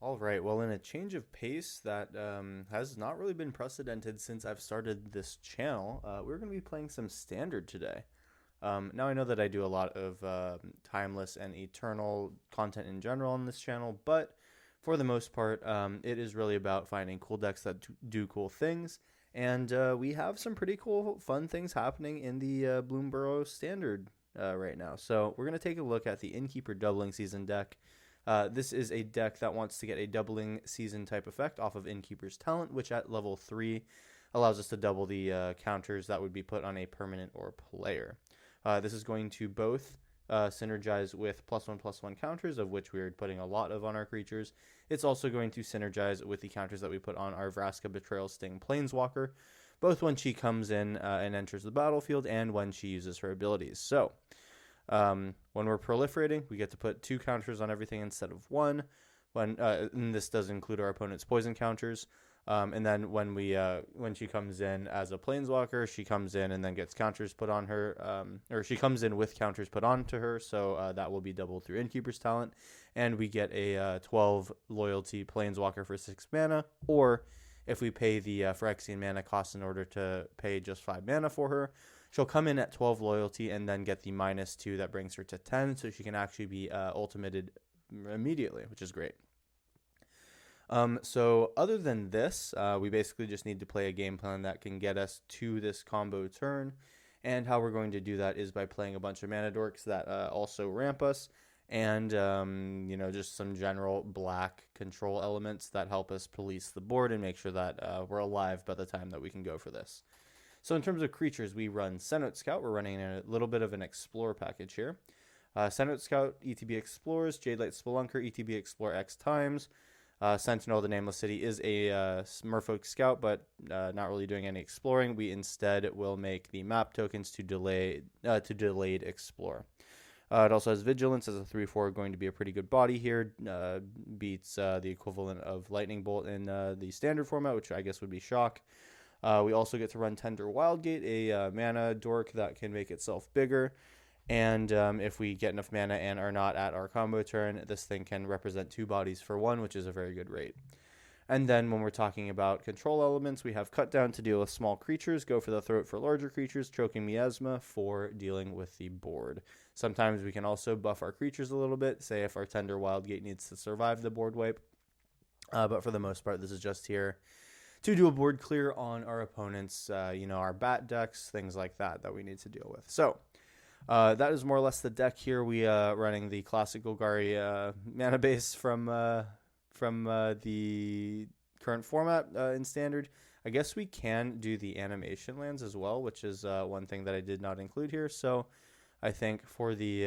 All right, well, in a change of pace that has not really been precedented since I've started this channel, we're going to be playing some Standard today. Now, I know that I do a lot of timeless and eternal content in general on this channel, but for the most part, it is really about finding cool decks that do cool things, and we have some pretty cool, fun things happening in the Bloomborough Standard right now. So we're going to take a look at the Innkeeper Doubling Season deck. This is a deck that wants to get a doubling season type effect off of Innkeeper's Talent, which at level 3 allows us to double the counters that would be put on a permanent or player. This is going to both synergize with +1/+1 counters, of which we're putting a lot of on our creatures. It's also going to synergize with the counters that we put on our Vraska Betrayal Sting Planeswalker, both when she comes in and enters the battlefield and when she uses her abilities. So, when we're proliferating, we get to put 2 counters on everything instead of 1. And this does include our opponent's poison counters. And then when she comes in as a planeswalker, she comes in and then gets counters put on her, or she comes in with counters put onto her. So that will be doubled through Innkeeper's Talent, and we get a 12 loyalty planeswalker for 6 mana. Or if we pay the Phyrexian mana cost in order to pay just 5 mana for her, she'll come in at 12 loyalty and then get the -2 that brings her to 10, so she can actually be ultimated immediately, which is great. So other than this, we basically just need to play a game plan that can get us to this combo turn. And how we're going to do that is by playing a bunch of mana dorks that also ramp us, and just some general black control elements that help us police the board and make sure that we're alive by the time that we can go for this. So in terms of creatures, we run Cenote Scout. We're running a little bit of an Explore package here. Cenote Scout, ETB Explores, Jadelight Spelunker, ETB Explore X times. Sentinel, the Nameless City, is a Merfolk Scout, but not really doing any exploring. We instead will make the map tokens to delayed explore. It also has Vigilance as a 3/4, going to be a pretty good body here. Beats the equivalent of Lightning Bolt in the standard format, which I guess would be Shock. We also get to run Tender Wildgate, a mana dork that can make itself bigger. And if we get enough mana and are not at our combo turn, this thing can represent 2 bodies for 1, which is a very good rate. And then when we're talking about control elements, we have Cut Down to deal with small creatures, Go for the Throat for larger creatures, Choking Miasma for dealing with the board. Sometimes we can also buff our creatures a little bit, say if our Tender Wildgate needs to survive the board wipe. But for the most part, this is just here to do a board clear on our opponents, our bat decks, things like that we need to deal with. So that is more or less the deck here. We running the classic Golgari mana base from the current format in Standard. I guess we can do the animation lands as well, which is one thing that I did not include here. So I think for the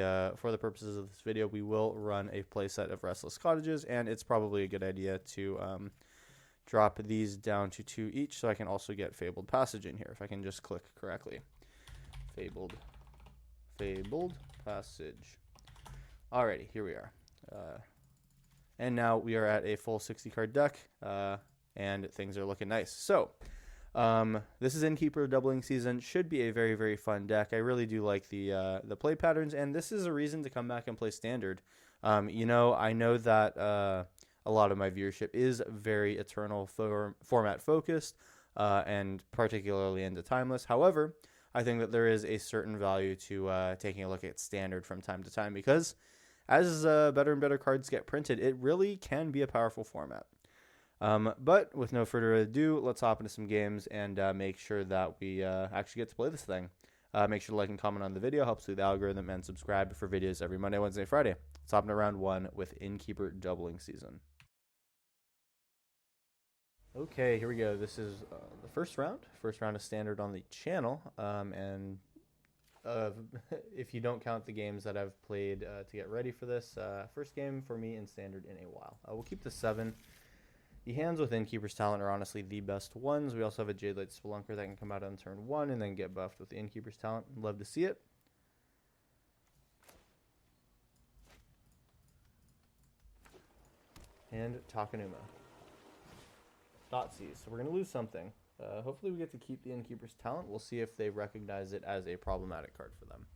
purposes of this video, we will run a playset of Restless Cottages, and it's probably a good idea to drop these down to 2 each, so I can also get Fabled Passage in here if I can just click correctly. Fabled Passage. Alrighty, here we are. And now we are at a full 60 card deck, and things are looking nice. So, this is Innkeeper Doubling Season. Should be a very, very fun deck. I really do like the play patterns, and this is a reason to come back and play Standard. I know that a lot of my viewership is very Eternal format focused, and particularly into Timeless. However, I think that there is a certain value to taking a look at Standard from time to time, because as better and better cards get printed, it really can be a powerful format. But with no further ado, let's hop into some games and make sure that we actually get to play this thing. Make sure to like and comment on the video. Helps with the algorithm, and subscribe for videos every Monday, Wednesday, Friday. Let's hop into round 1 with Innkeeper Doubling Season. Okay, here we go. This is the first round of Standard on the channel, and if you don't count the games that I've played to get ready for this, first game for me in Standard in a while. We'll keep the 7. The hands with Innkeeper's Talent are honestly the best ones. We also have a Jadelight Spelunker that can come out on turn 1 and then get buffed with the Innkeeper's Talent. Love to see it. And Takenuma. Dotsies. So we're going to lose something. Hopefully we get to keep the Innkeeper's Talent. We'll see if they recognize it as a problematic card for them.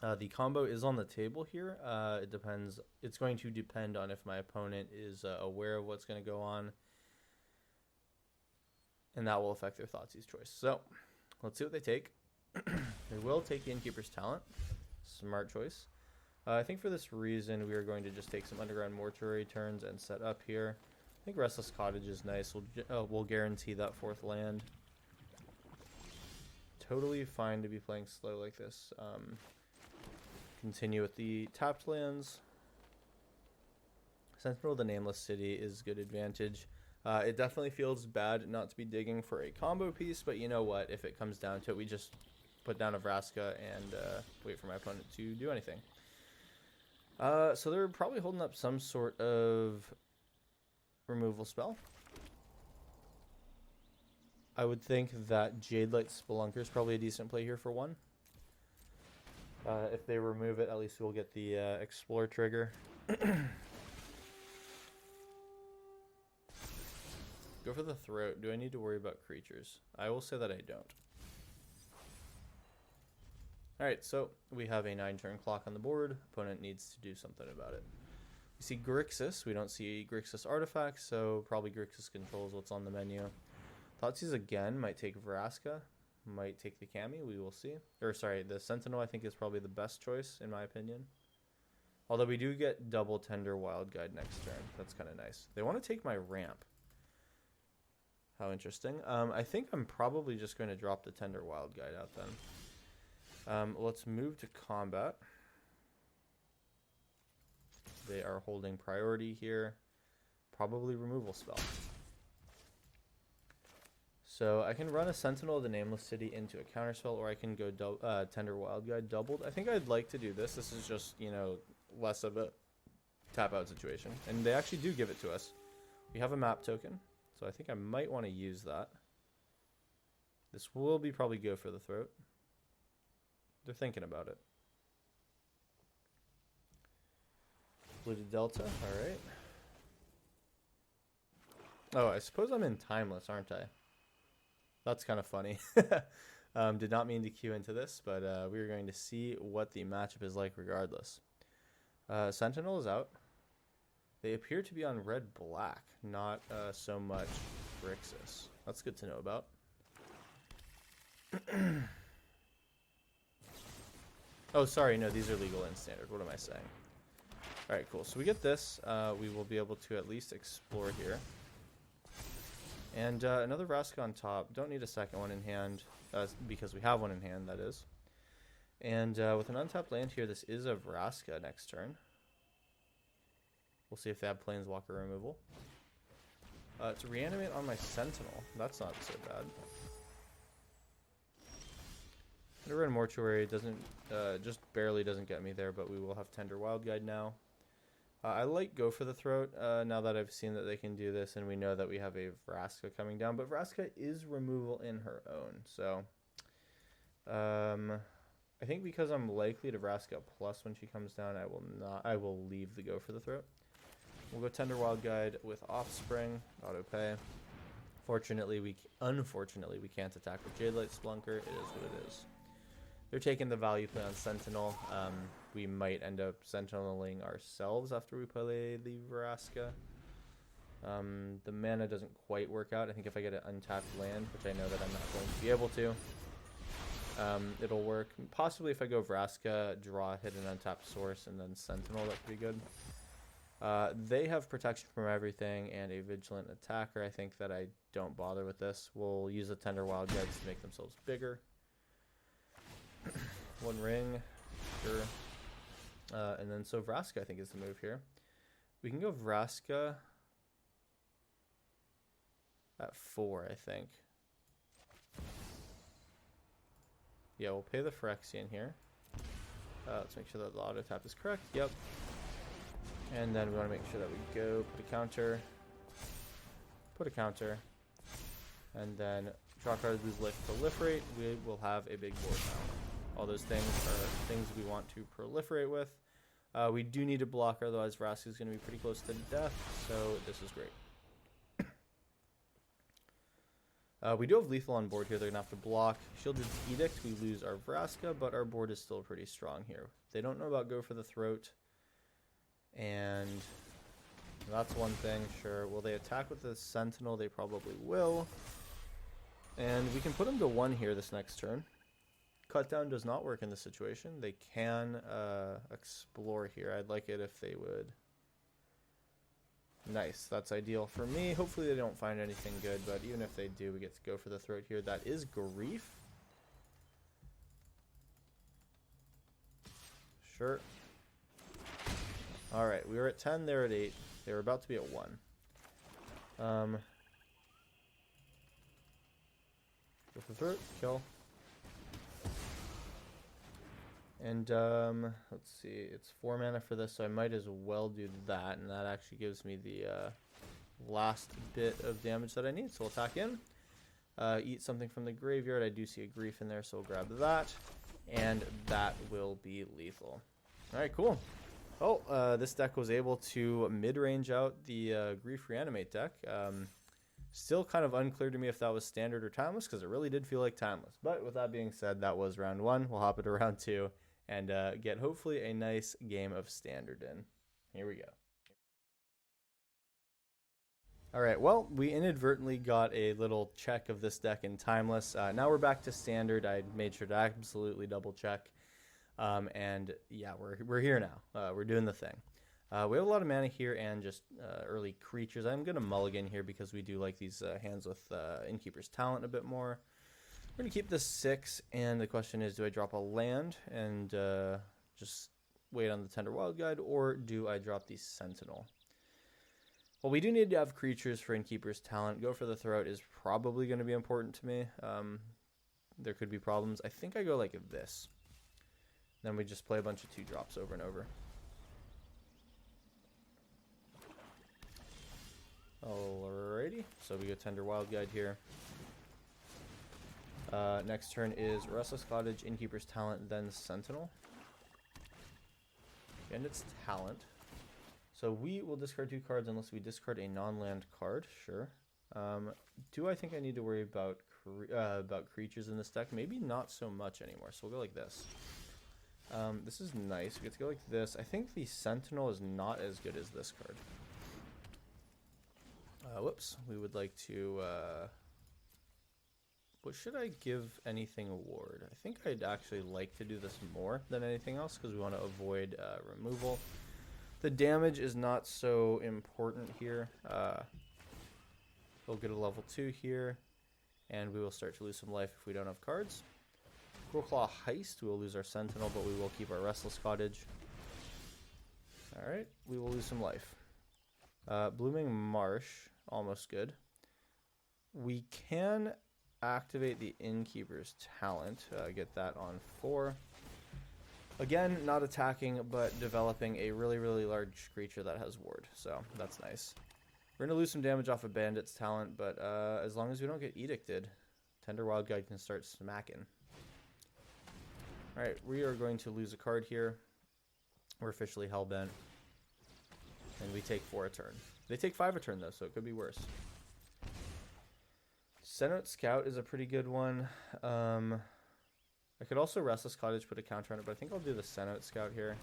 The combo is on the table here. It depends. It's going to depend on if my opponent is aware of what's going to go on. And that will affect their Thoughtseize choice. So let's see what they take. They will take the Innkeeper's Talent. Smart choice. I think for this reason, we are going to just take some Underground Mortuary turns and set up here. I think Restless Cottage is nice. We'll guarantee that 4th land. Totally fine to be playing slow like this. Continue with the tapped lands. Sentinel of the Nameless City is good advantage. It definitely feels bad not to be digging for a combo piece, but you know what? If it comes down to it, we just put down a Vraska and wait for my opponent to do anything. So they're probably holding up some sort of removal spell. I would think that Jadelight Spelunker is probably a decent play here for 1. If they remove it, at least we'll get the Explore trigger. Go for the Throat. Do I need to worry about creatures? I will say that I don't. Alright, so we have a 9-turn clock on the board. Opponent needs to do something about it. We see Grixis. We don't see Grixis artifacts, so probably Grixis controls what's on the menu. Thoughtseize again might take Vraska, might take the Kami. We will see. Or sorry, the Sentinel I think is probably the best choice in my opinion. Although we do get double Tender Wild Guide next turn. That's kind of nice. They want to take my ramp. How interesting. I think I'm probably just going to drop the Tender Wild Guide out then. Let's move to combat. They are holding priority here. Probably removal spell. So I can run a Sentinel of the Nameless City into a counterspell, or I can go Tender Wild Guide doubled. I think I'd like to do this. This is just, you know, less of a tap out situation. And they actually do give it to us. We have a map token, so I think I might want to use that. This will be probably go for the Throat. They're thinking about it. Polluted Delta, alright. Oh, I suppose I'm in Timeless, aren't I? That's kind of funny. Did not mean to queue into this, but we're going to see what the matchup is like regardless. Sentinel is out. They appear to be on red-black, not so much Grixis. That's good to know about. Oh, sorry, no, these are legal and standard. What am I saying? Alright, cool. So we get this. We will be able to at least explore here. And another Vraska on top. Don't need a second one in hand, because we have one in hand, that is. And with an untapped land here, this is a Vraska next turn. We'll see if they have Planeswalker removal. To reanimate on my Sentinel. That's not so bad. Underground Mortuary doesn't, just barely doesn't get me there, but we will have Tender Wild Guide now. I like Go for the Throat now that I've seen that they can do this, and we know that we have a Vraska coming down. But Vraska is removal in her own, so I think because I'm likely to Vraska plus when she comes down, I will leave the Go for the Throat. We'll go Tender Wild Guide with Offspring, auto pay. Unfortunately, we can't attack with Jadelight Spelunker. It is what it is. They're taking the value play on Sentinel. We might end up Sentineling ourselves after we play the Vraska. The mana doesn't quite work out. I think if I get an untapped land, which I know that I'm not going to be able to, it'll work. Possibly if I go Vraska, draw, hit an untapped source, and then Sentinel, that could be good. They have protection from everything and a vigilant attacker. I think that I don't bother with this. We'll use the Tender Wild Guides to make themselves bigger. One ring, sure. And then so Vraska I think is the move here. We can go Vraska at 4, I think. Yeah, we'll pay the Phyrexian here. Let's make sure that the auto tap is correct. Yep. And then we want to make sure that we go put a counter, and then draw card, lose life, proliferate. We will have a big board now. All those things are things we want to proliferate with. We do need to block, otherwise Vraska is going to be pretty close to death, so this is great. We do have lethal on board here. They're going to have to block. Shielded Edict, we lose our Vraska, but our board is still pretty strong here. They don't know about Go for the Throat. And that's one thing, sure. Will they attack with the Sentinel? They probably will. And we can put them to 1 here this next turn. Cut down does not work in this situation. They can explore here. I'd like it if they would. Nice, that's ideal for me. Hopefully they don't find anything good, but even if they do, we get to go for the throat here. That is Grief. Sure. Alright, we were at 10, they're at 8. They were about to be at 1. Go for the throat, kill. And let's see, it's 4 mana for this, so I might as well do that, and that actually gives me the last bit of damage that I need. So we'll attack in, eat something from the graveyard. I do see a Grief in there, so we'll grab that, and that will be lethal. Alright, cool. Oh, this deck was able to mid-range out the Grief Reanimate deck. Still kind of unclear to me if that was standard or timeless, because it really did feel like timeless. But with that being said, that was round 1. We'll hop into round 2 and get hopefully a nice game of standard in. Here we go. Alright, well, we inadvertently got a little check of this deck in timeless. Now we're back to standard. I made sure to absolutely double check. And yeah, we're here now. We're doing the thing. We have a lot of mana here and just early creatures. I'm going to mulligan here because we do like these hands with Innkeeper's Talent a bit more. We're going to keep this 6, and the question is, do I drop a land and just wait on the Tender Wild Guide, or do I drop the Sentinel? Well, we do need to have creatures for Innkeeper's Talent. Go for the Throat is probably going to be important to me. There could be problems. I think I go like this. Then we just play a bunch of 2-drops over and over. Alrighty, so we go Tender Wild Guide here. Next turn is Restless Cottage, Innkeeper's Talent, then Sentinel. And it's Talent. So we will discard 2 cards unless we discard a non-land card, sure. Do I think I need to worry about creatures in this deck? Maybe not so much anymore, so we'll go like this. This is nice, we get to go like this. I think the Sentinel is not as good as this card. Whoops, we would like to, what should I give anything award? I think I'd actually like to do this more than anything else because we want to avoid removal. The damage is not so important here. We'll get a level 2 here, and we will start to lose some life if we don't have cards. Cruelclaw Heist, we will lose our Sentinel, but we will keep our Restless Cottage. Alright, we will lose some life. Blooming Marsh, almost good. We can activate the Innkeeper's Talent, get that on 4. Again, not attacking, but developing a really, really large creature that has ward, so that's nice. We're going to lose some damage off of Bandit's Talent, but as long as we don't get Edicted, Tender Wild Guide can start smacking. Alright, we are going to lose a card here. We're officially Hellbent. And we take 4 a turn. They take 5 a turn, though, so it could be worse. Send Out Scout is a pretty good one. I could also Restless Cottage, put a counter on it, but I think I'll do the Send Out Scout here.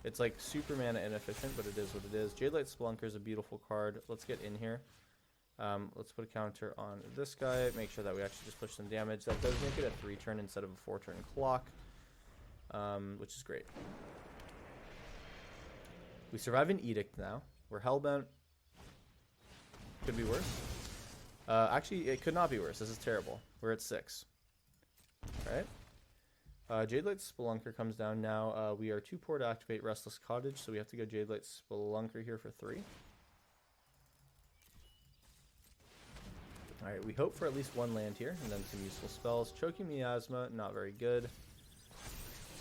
It's like super mana inefficient, but it is what it is. Jadelight Spelunker is a beautiful card. Let's get in here. Let's put a counter on this guy. Make sure that we actually just push some damage. That does make it a 3-turn instead of a 4-turn clock, which is great. We survive an Edict now. We're Hellbent. Could be worse. Actually, it could not be worse. This is terrible. We're at 6. Alright. Jadelight Spelunker comes down now. We are too poor to activate Restless Cottage, so we have to go Jadelight Spelunker here for 3. Alright, we hope for at least 1 land here, and then some useful spells. Choking Miasma, not very good.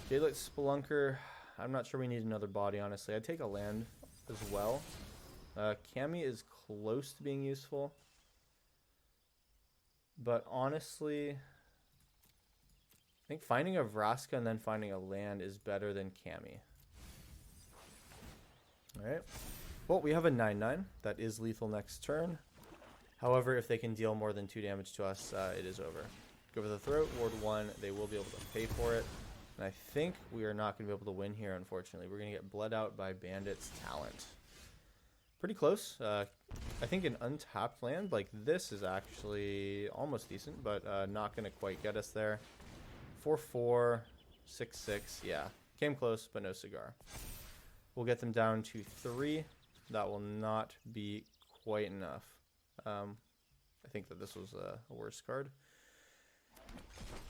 Jadelight Spelunker, I'm not sure we need another body, honestly. I'd take a land as well. Kami is close to being useful. But honestly, I think finding a Vraska and then finding a land is better than Kami. Alright. Well, we have a 9/9. That is lethal next turn. However, if they can deal more than 2 damage to us, it is over. Go for the throat, ward 1. They will be able to pay for it. And I think we are not going to be able to win here, unfortunately. We're going to get bled out by Bandit's Talent. Pretty close. I think an untapped land like this is actually almost decent, but not going to quite get us there. 4-4, 6-6. Yeah, came close, but no cigar. We'll get them down to 3. That will not be quite enough. I think that this was a worse card.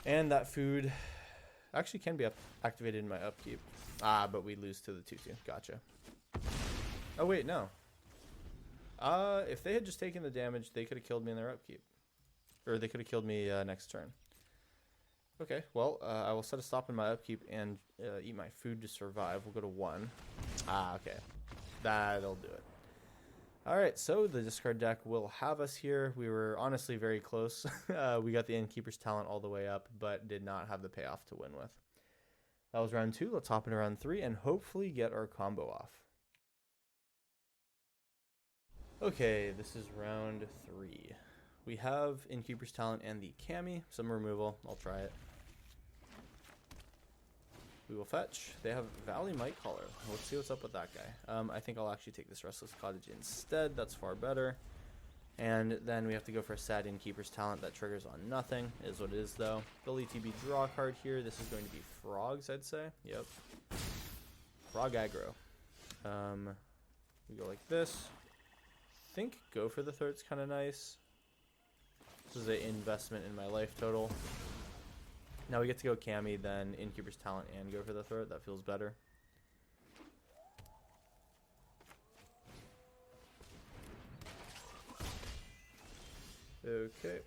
And that food actually can be activated in my upkeep. But we lose to the 2-2. Gotcha. Oh, wait, no. If they had just taken the damage, they could have killed me in their upkeep. Or they could have killed me next turn. Okay, well, I will set a stop in my upkeep and eat my food to survive. We'll go to 1. Okay. That'll do it. Alright, so the discard deck will have us here. We were honestly very close. We got the Innkeeper's Talent all the way up, but did not have the payoff to win with. That was round 2. Let's hop into round 3 and hopefully get our combo off. Okay, this is round 3. We have Innkeeper's Talent and the Kami. Some removal. I'll try it. We will fetch. They have Valley Might Caller. Let's see what's up with that guy. I think I'll actually take this Restless Cottage instead. That's far better. And then we have to go for a sad Innkeeper's Talent that triggers on nothing. Is what it is, though. Billy TB draw a card here. This is going to be Frogs, I'd say. Yep. Frog aggro. We go like this. I think go for the throat's kind of nice. This is an investment in my life total. Now we get to go Kami, then Innkeeper's Talent, and go for the throat. That feels better. Okay.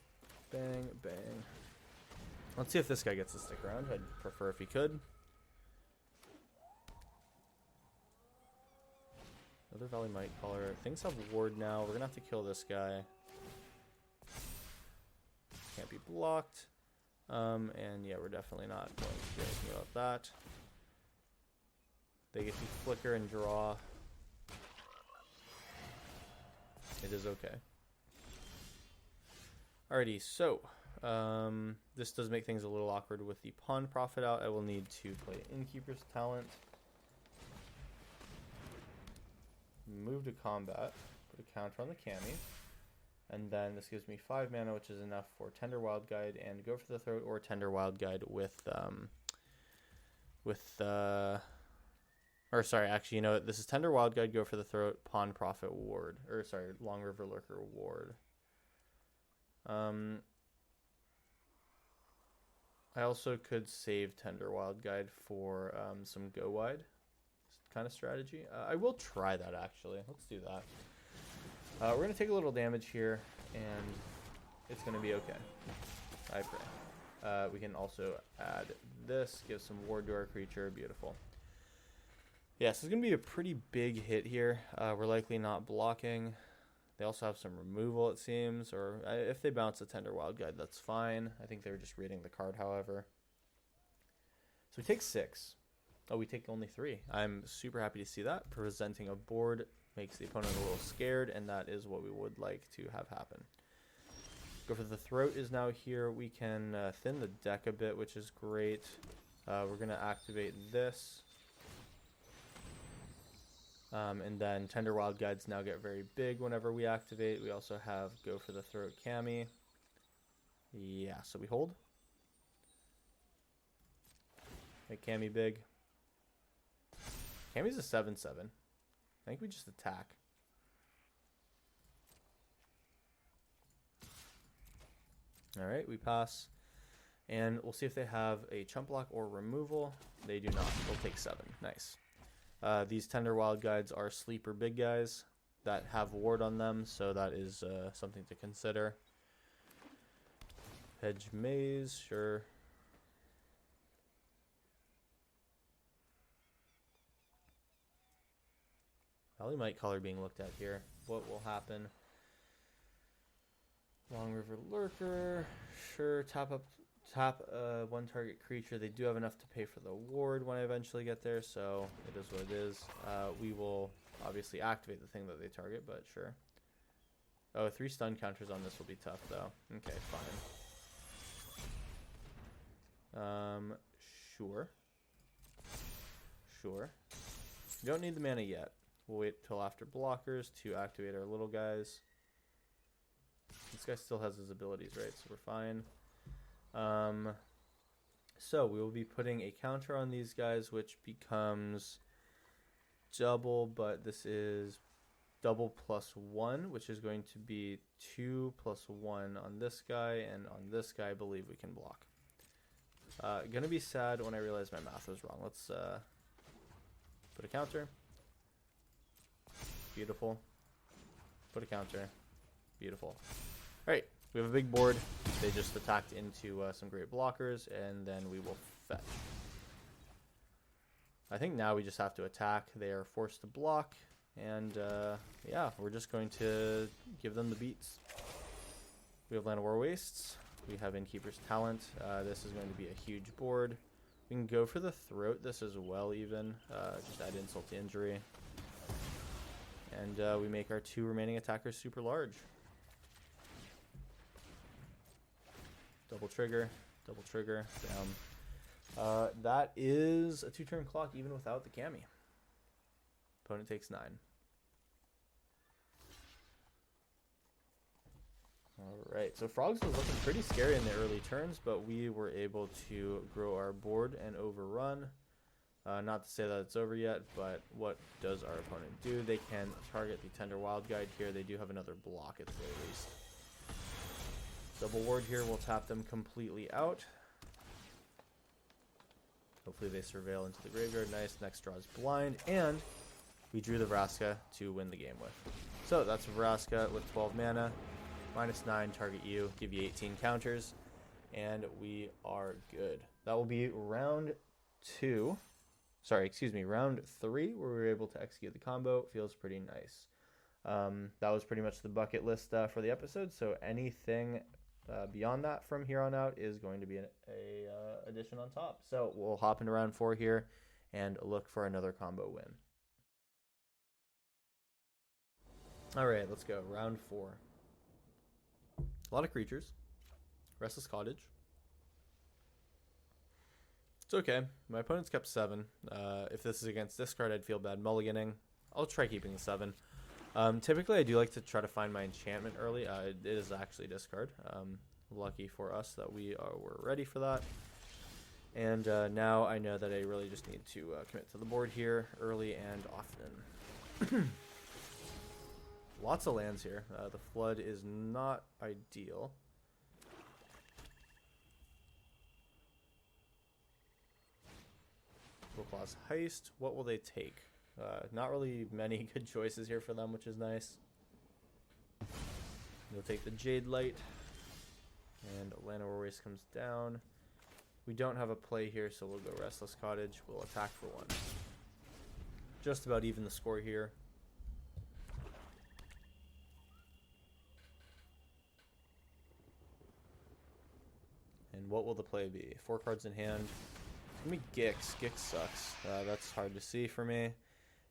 Bang, bang. Let's see if this guy gets to stick around. I'd prefer if he could. Another Valley Might Caller. Things have ward now. We're going to have to kill this guy. Can't be blocked. And yeah, we're definitely not going to do anything about that. They get to flicker and draw. It is okay. Alrighty, so this does make things a little awkward with the Pawn Profit out. I will need to play Innkeeper's Talent. Move to combat. Put a counter on the Kami. And then this gives me 5 mana, which is enough for Tender Wild Guide and go for the throat, or Tender Wild Guide or sorry, actually, you know what? This is Tender Wild Guide, go for the throat, Pawn Profit Ward, or sorry, Long River Lurker Ward. I also could save Tender Wild Guide for some go wide kind of strategy. I will try that actually. Let's do that. We're going to take a little damage here, and it's going to be okay. I pray. We can also add this, give some ward to our creature. Beautiful. Yeah, so it's going to be a pretty big hit here. We're likely not blocking. They also have some removal, it seems, or if they bounce a Tender Wild Guide, that's fine. I think they were just reading the card, however. So we take 6. Oh, we take only 3. I'm super happy to see that. Presenting a board makes the opponent a little scared, and that is what we would like to have happen. Go for the throat is now here. We can thin the deck a bit, which is great. We're going to activate this. And then Tender Wild Guides now get very big whenever we activate. We also have Go for the Throat Kami. Yeah, so we hold. Make Kami big. Kami's a 7/7. I think we just attack. Alright, we pass. And we'll see if they have a chump block or removal. They do not. They'll take 7. Nice. These Tender Wild Guides are sleeper big guys that have ward on them, so that is something to consider. Hedge Maze, sure. Valley Might Caller being looked at here. What will happen? Long River Lurker, sure. Tap one target creature. They do have enough to pay for the ward when I eventually get there, so it is what it is. We will obviously activate the thing that they target, but sure. Oh, 3 stun counters on this will be tough, though. Okay, fine. Sure. Sure. We don't need the mana yet. We'll wait till after blockers to activate our little guys. This guy still has his abilities, right? So we're fine. So we will be putting a counter on these guys, which becomes double, but this is double +1, which is going to be 2 + 1 on this guy, and on this guy I believe we can block. Gonna be sad when I realize my math was wrong. Let's put a counter. Beautiful. Put a counter. Beautiful. Alright, we have a big board. They just attacked into some great blockers, and then we will fetch. I think now we just have to attack. They are forced to block, and yeah, we're just going to give them the beats. We have Land of War Wastes. We have Innkeeper's Talent. This is going to be a huge board. We can go for the Throat this as well, even. Just add insult to injury. And we make our 2 remaining attackers super large. Double trigger, down. That is a 2-turn clock even without the Kami. Opponent takes 9. Alright, so Frogs was looking pretty scary in the early turns, but we were able to grow our board and overrun. Not to say that it's over yet, but what does our opponent do? They can target the Tender Wild Guide here. They do have another block at the very least. Double ward here will tap them completely out. Hopefully they surveil into the graveyard. Nice. Next draw is blind, and we drew the Vraska to win the game with. So that's Vraska with 12 mana. -9, target you, give you 18 counters, and we are good. That will be round 2. Sorry, excuse me, round 3, where we were able to execute the combo. Feels pretty nice. That was pretty much the bucket list for the episode, so anything beyond that from here on out is going to be an addition on top. So we'll hop into round 4 here and look for another combo win. All right, let's go. Round 4. A lot of creatures. Restless Cottage. It's okay. My opponent's kept 7. If this is against this card, I'd feel bad mulliganing. I'll try keeping the 7. Typically, I do like to try to find my enchantment early. It is actually discard. Lucky for us that were ready for that. And now I know that I really just need to commit to the board here early and often. Lots of lands here. The flood is not ideal. Claw's Heist. What will they take? Not really many good choices here for them, which is nice. They'll take the Jade Light, and Land of War Waste comes down. We don't have a play here, so we'll go Restless Cottage. We'll attack for 1. Just about even the score here. And what will the play be? 4 cards in hand. Give me Gix. Gix sucks. That's hard to see for me.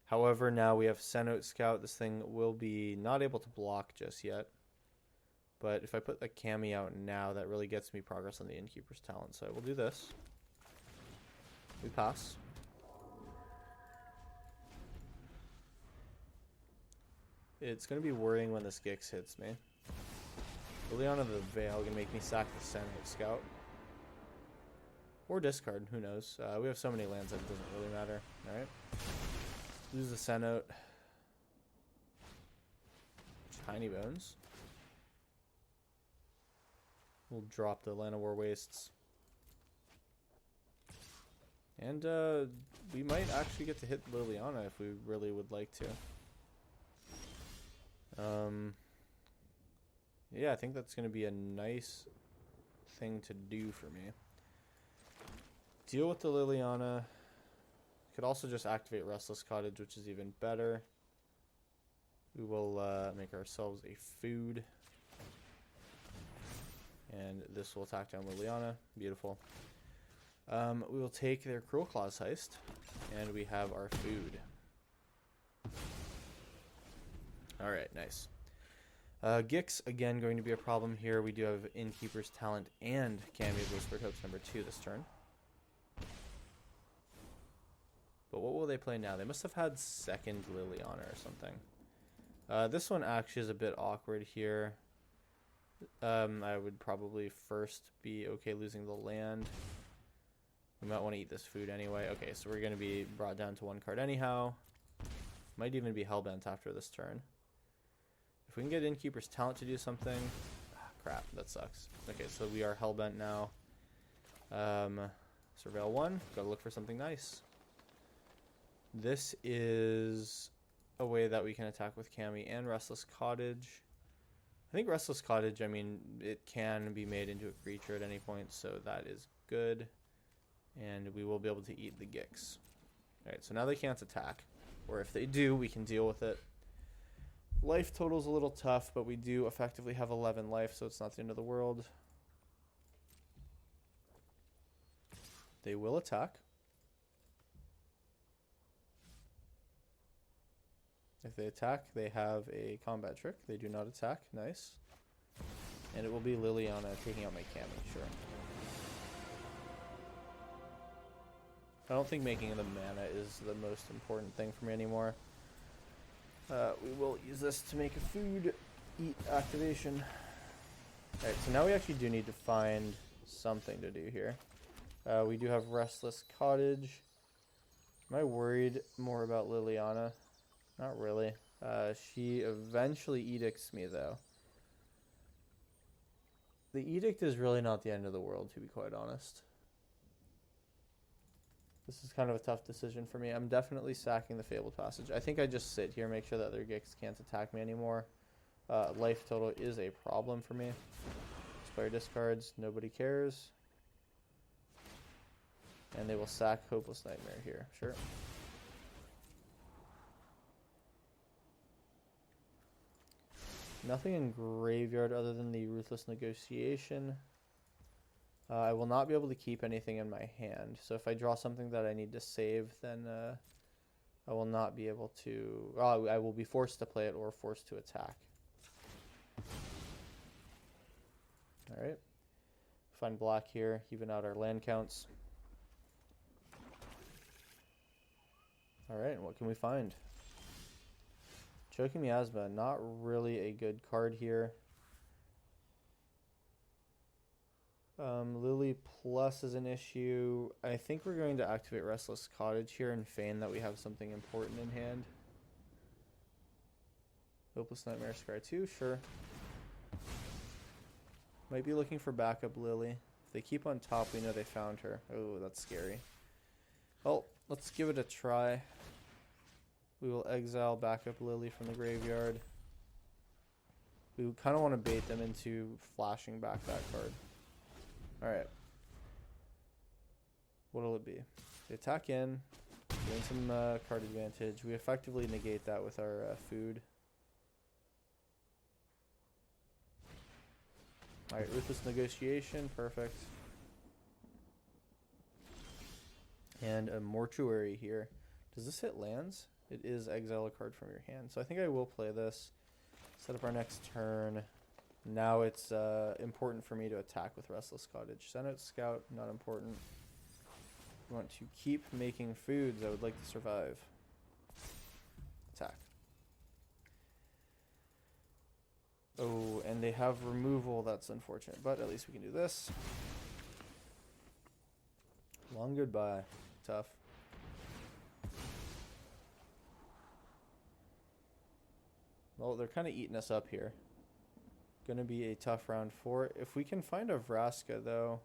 However, now we have Cenote Scout. This thing will be not able to block just yet. But if I put the Kami out now, that really gets me progress on the Innkeeper's Talent. So I will do this. We pass. It's going to be worrying when this Gix hits me. Liliana the Veil going to make me sack the Cenote Scout. Or discard, who knows. We have so many lands that it doesn't really matter. Alright. Lose the Cenote. Tiny Bones. We'll drop the Land of War Wastes. And we might actually get to hit Liliana if we really would like to. Yeah, I think that's going to be a nice thing to do for me. Deal with the Liliana. Could also just activate Restless Cottage, which is even better. We will make ourselves a food. And this will attack down Liliana. Beautiful. We will take their Cruel Claws Heist. And we have our food. Alright, nice. Gix, again, going to be a problem here. We do have Innkeeper's Talent and Cameo of Whispered Hopes #2 this turn. But what will they play now? They must have had second Liliana or something. This one actually is a bit awkward here. I would probably first be okay losing the land. We might want to eat this food anyway. Okay, so we're going to be brought down to 1 card anyhow. Might even be Hellbent after this turn. If we can get Innkeeper's Talent to do something... crap, that sucks. Okay, so we are Hellbent now. Surveil 1. Gotta look for something nice. This is a way that we can attack with Cami and Restless Cottage. I think Restless Cottage, I mean, it can be made into a creature at any point, so that is good. And we will be able to eat the Gix. Alright, so now they can't attack. Or if they do, we can deal with it. Life total's a little tough, but we do effectively have 11 life, so it's not the end of the world. They will attack. If they attack, they have a combat trick. They do not attack. Nice. And it will be Liliana taking out my Cami, sure. I don't think making the mana is the most important thing for me anymore. We will use this to make a food eat activation. Alright, so now we actually do need to find something to do here. We do have Restless Cottage. Am I worried more about Liliana? Not really. She eventually edicts me, though. The edict is really not the end of the world, to be quite honest. This is kind of a tough decision for me. I'm definitely sacking the Fabled Passage. I think I just sit here, make sure that their Gix can't attack me anymore. Life total is a problem for me. This player discards. Nobody cares. And they will sack Hopeless Nightmare here. Sure. Nothing in graveyard other than the Ruthless Negotiation. I will not be able to keep anything in my hand. So if I draw something that I need to save, then I will not be able to... I will be forced to play it or forced to attack. Alright. Find black here. Even out our land counts. Alright, what can we find? Choking Miasma. Not really a good card here. Lily Plus is an issue. I think we're going to activate Restless Cottage here and feign that we have something important in hand. Hopeless Nightmare Scar 2, sure. Might be looking for backup Lily. If they keep on top, we know they found her. Oh, that's scary. Well, let's give it a try. We will exile backup Lily from the graveyard. We kind of want to bait them into flashing back that card. Alright. What'll it be? They attack in, gain some card advantage. We effectively negate that with our food. Alright, Ruthless Negotiation, perfect. And a Mortuary here. Does this hit lands? It is exile a card from your hand. So I think I will play this. Set up our next turn. Now it's important for me to attack with Restless Cottage. Send out Scout, not important. We want to keep making foods. I would like to survive. Attack. Oh, and they have removal. That's unfortunate, but at least we can do this. Long goodbye. Tough. Well, they're kind of eating us up here. Gonna be a tough round 4. If we can find a Vraska, though...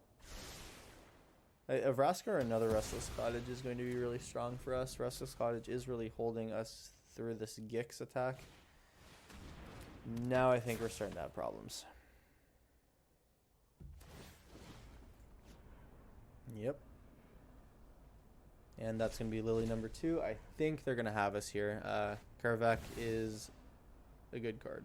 A Vraska or another Restless Cottage is going to be really strong for us. Restless Cottage is really holding us through this Gix attack. Now I think we're starting to have problems. Yep. And that's going to be Lily number 2. I think they're going to have us here. Karvak is a good card.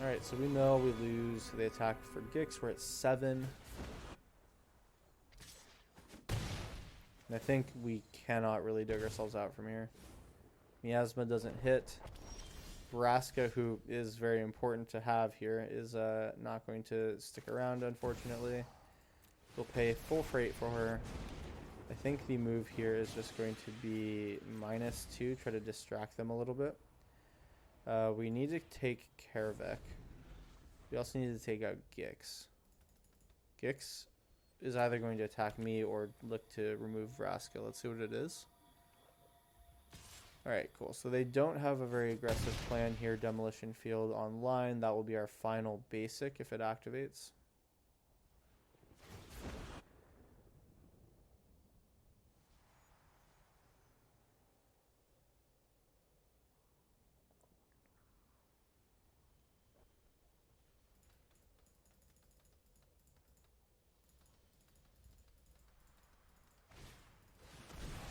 Alright, so we know we lose. They attack for Gix. We're at 7. And I think we cannot really dig ourselves out from here. Miasma doesn't hit. Vraska, who is very important to have here, is not going to stick around, unfortunately. We'll pay full freight for her. I think the move here is just going to be -2, try to distract them a little bit. We need to take Karavek. We also need to take out Gix. Gix is either going to attack me or look to remove Vraska. Let's see what it is. Alright, cool. So they don't have a very aggressive plan here. Demolition Field online. That will be our final basic if it activates.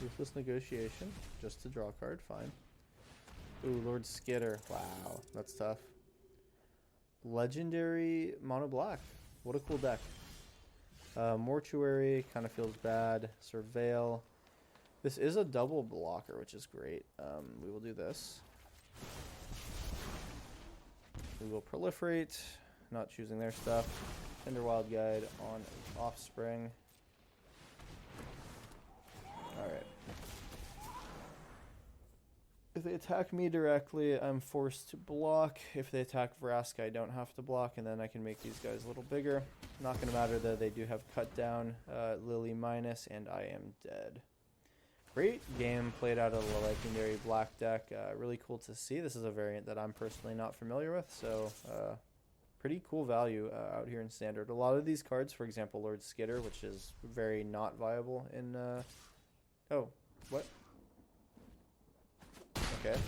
Ruthless Negotiation, just to draw a card, fine. Ooh, Lord Skitter, wow, that's tough. Legendary Mono Black, what a cool deck. Mortuary, kind of feels bad. Surveil. This is a double blocker, which is great. We will do this. We will Proliferate, not choosing their stuff. Tender Wild Guide on Offspring. Alright. If they attack me directly, I'm forced to block. If they attack Vraska, I don't have to block, and then I can make these guys a little bigger. Not going to matter that they do have Cut Down, Lily minus, and I am dead. Great game played out of the Legendary Black deck. Really cool to see. This is a variant that I'm personally not familiar with, so pretty cool value out here in Standard. A lot of these cards, for example, Lord Skitter, which is very not viable in... Oh, what? Okay.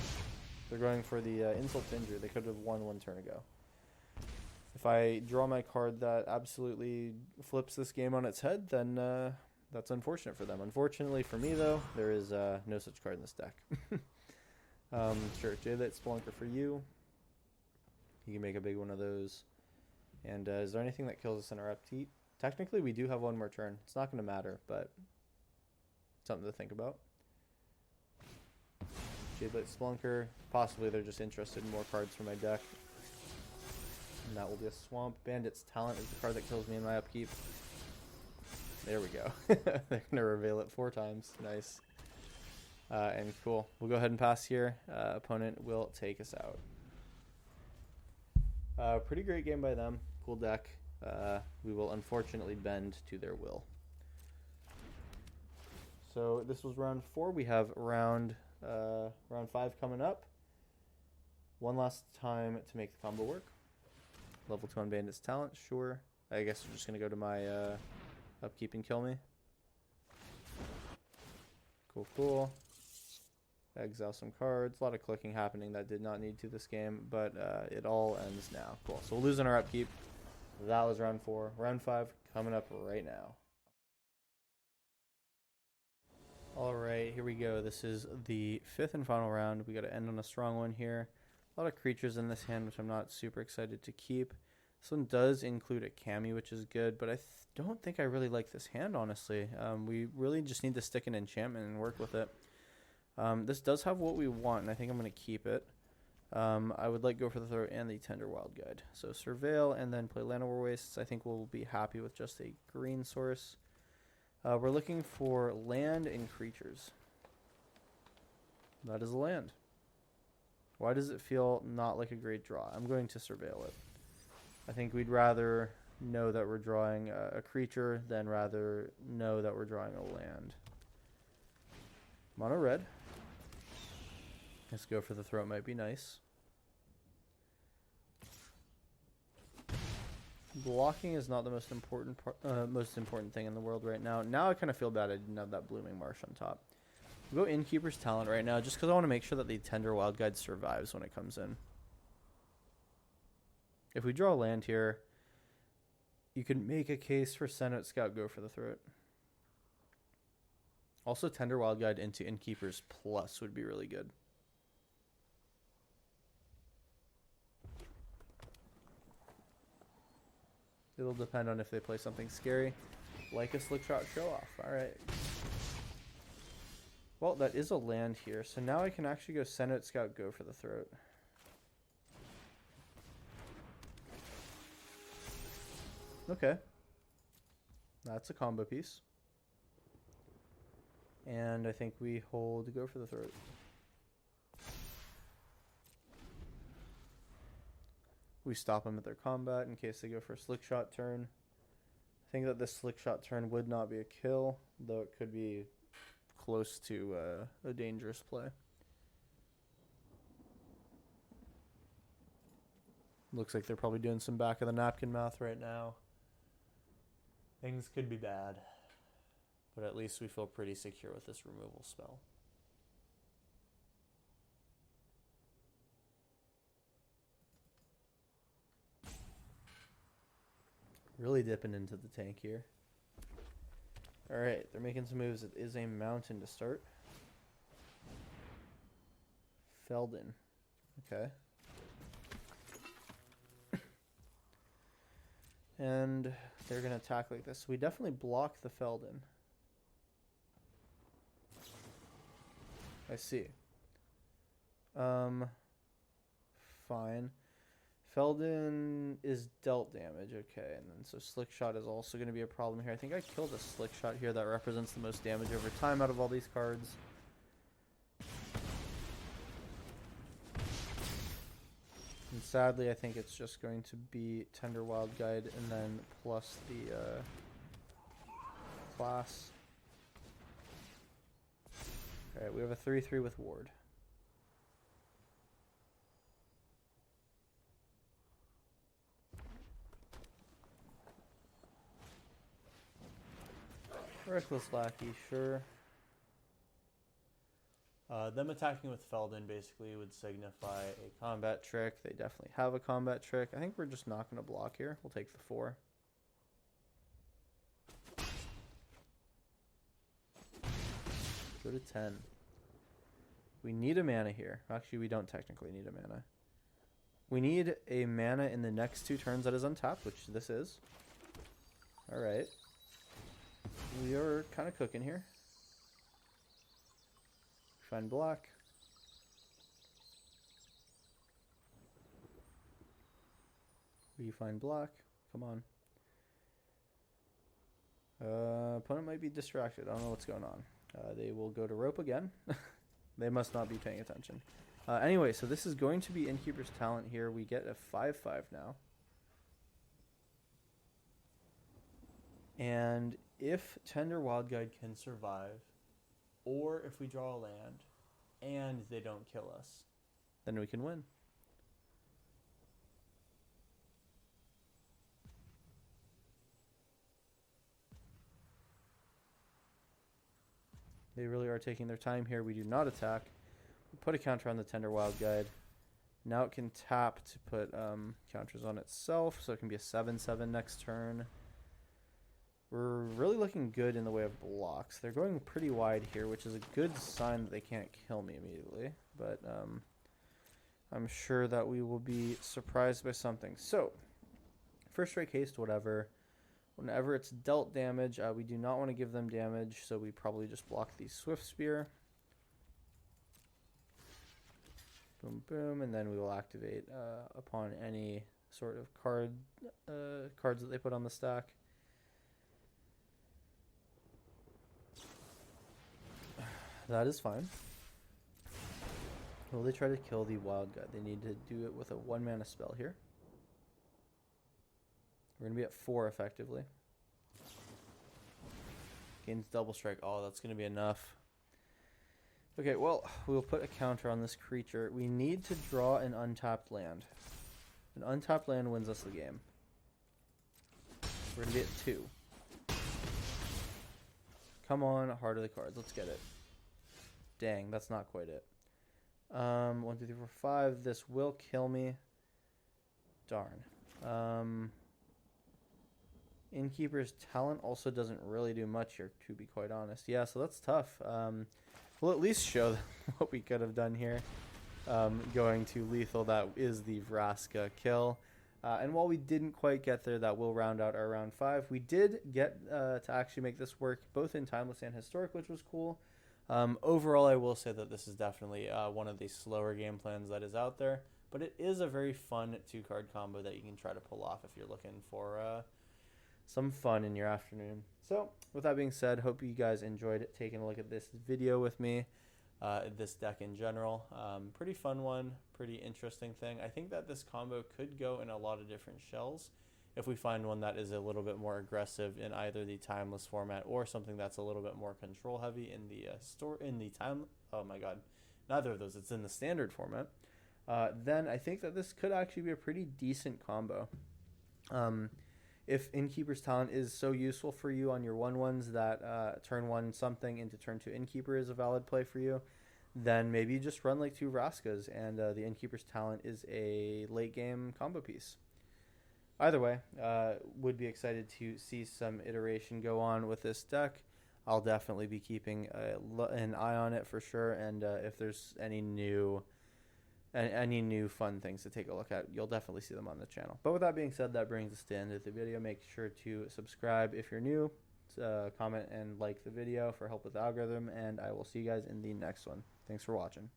They're going for the Insult to Injury. They could have won 1 turn ago. If I draw my card that absolutely flips this game on its head, then that's unfortunate for them. Unfortunately for me, though, there is no such card in this deck. Sure, Jadelight Spelunker for you. You can make a big one of those. And is there anything that kills us in our upkeep? Technically, we do have 1 more turn. It's not going to matter, but something to think about. Jadelight Spelunker. Possibly they're just interested in more cards for my deck. And that will be a Swamp. Bandit's Talent is the card that kills me in my upkeep. There we go. They're going to reveal it 4 times. Nice. And cool. We'll go ahead and pass here. Opponent will take us out. Pretty great game by them. Cool deck. We will unfortunately bend to their will. So this was round 4. We have round 5 coming up. One last time to make the combo work. Level 2 on Bandit's Talent, sure. I guess I'm just going to go to my upkeep and kill me. Cool, cool. Exile some cards. A lot of clicking happening that did not need to this game, but it all ends now. Cool, so we'll lose in our upkeep. That was round 4. Round 5 coming up right now. Alright, here we go. This is the 5th and final round. We got to end on a strong one here. A lot of creatures in this hand, which I'm not super excited to keep. This one does include a Kami, which is good, but I don't think I really like this hand, honestly. We really just need to stick an enchantment and work with it. This does have what we want, and I think I'm going to keep it. I would like Go for the Throat and the Tender Wild Guide. So Surveil and then play Llanowar Wastes. I think we'll be happy with just a green source. We're looking for land and creatures. That is a land. Why does it feel not like a great draw? I'm going to Surveil it. I think we'd rather know that we're drawing a creature than rather know that we're drawing a land. Mono red. Let's Go for the Throat might be nice. Blocking is not the most important thing in the world right now. Now I kind of feel bad I didn't have that Blooming Marsh on top. We'll go Innkeeper's Talent right now just because I want to make sure that the Tender Wild Guide survives when it comes in. If we draw land here, you can make a case for Send Out Scout, Go for the Throat. Also, Tender Wild Guide into Innkeeper's Plus would be really good. It'll depend on if they play something scary, like a Slick Shot Show Off. Alright. Well, that is a land here, so now I can actually go Send Out Scout, Go for the Throat. Okay. That's a combo piece. And I think we hold Go for the Throat. We stop them at their combat in case they go for a Slick Shot turn. I think that this Slick Shot turn would not be a kill, though it could be close to a dangerous play. Looks like they're probably doing some back of the napkin math right now. Things could be bad, but at least we feel pretty secure with this removal spell. Really dipping into the tank here. Alright, they're making some moves. It is a mountain to start. Feldon. Okay. And they're going to attack like this. So we definitely block the Feldon. I see. Fine. Feldon is dealt damage, okay, and then so Slick Shot is also going to be a problem here. I think I killed a Slick Shot here that represents the most damage over time out of all these cards. And sadly, I think it's just going to be Tender Wild Guide and then plus the class. Alright, we have a 3/3 with Ward. Reckless Lackey, sure. Them attacking with Feldon basically would signify a combat trick. They definitely have a combat trick. I think we're just not going to block here. We'll take the 4. Go to 10. We need a mana here. Actually, we don't technically need a mana. We need a mana in the next 2 turns that is untapped, which this is. Alright. We are kind of cooking here. Find black. We find black. Come on. Opponent might be distracted. I don't know what's going on. They will go to rope again. They must not be paying attention. Anyway, so this is going to be Innkeeper's Talent here. We get a 5/5 now. And if Tender Wild Guide can survive, or if we draw a land and they don't kill us, then we can win. They really are taking their time here. We do not attack. We put a counter on the Tender Wild Guide. Now it can tap to put counters on itself, so it can be a 7/7 next turn. We're really looking good in the way of blocks. They're going pretty wide here, which is a good sign that they can't kill me immediately. But I'm sure that we will be surprised by something. So, first strike haste, whatever. Whenever it's dealt damage, we do not want to give them damage, so we probably just block the Swift Spear. Boom, boom, and then we will activate upon any sort of cards that they put on the stack. That is fine. Will they try to kill the Wild Guide? They need to do it with a 1-mana spell here. We're going to be at 4 effectively. Gains double strike. Oh, that's going to be enough. Okay, well, we'll put a counter on this creature. We need to draw an untapped land. An untapped land wins us the game. We're going to be at 2. Come on, Heart of the Cards. Let's get it. Dang, that's not quite it. 1, 2, 3, 4, 5. This will kill me. Darn. Innkeeper's Talent also doesn't really do much here, to be quite honest. Yeah, so that's tough. We'll at least show them what we could have done here. Going to lethal, that is the Vraska kill. And while we didn't quite get there, that will round out our round 5. We did get to actually make this work, both in Timeless and Historic, which was cool. Overall, I will say that this is definitely one of the slower game plans that is out there. But it is a very fun 2-card combo that you can try to pull off if you're looking for some fun in your afternoon. So with that being said, hope you guys enjoyed taking a look at this video with me. This deck in general, pretty fun one, pretty interesting thing. I think that this combo could go in a lot of different shells if we find one that is a little bit more aggressive in either the timeless format or something that's a little bit more control heavy in the oh my god, neither of those, it's in the standard format. Then I think that this could actually be a pretty decent combo. If Innkeeper's Talent is so useful for you on your 1/1s that turn 1 something into turn 2 Innkeeper is a valid play for you, then maybe you just run like 2 Vraskas, and the Innkeeper's Talent is a late game combo piece. Either way, would be excited to see some iteration go on with this deck. I'll definitely be keeping an eye on it for sure, and if there's any new fun things to take a look at, you'll definitely see them on the channel. But with that being said, that brings us to the end of the video. Make sure to subscribe if you're new, comment and like the video for help with the algorithm, and I will see you guys in the next one. Thanks for watching.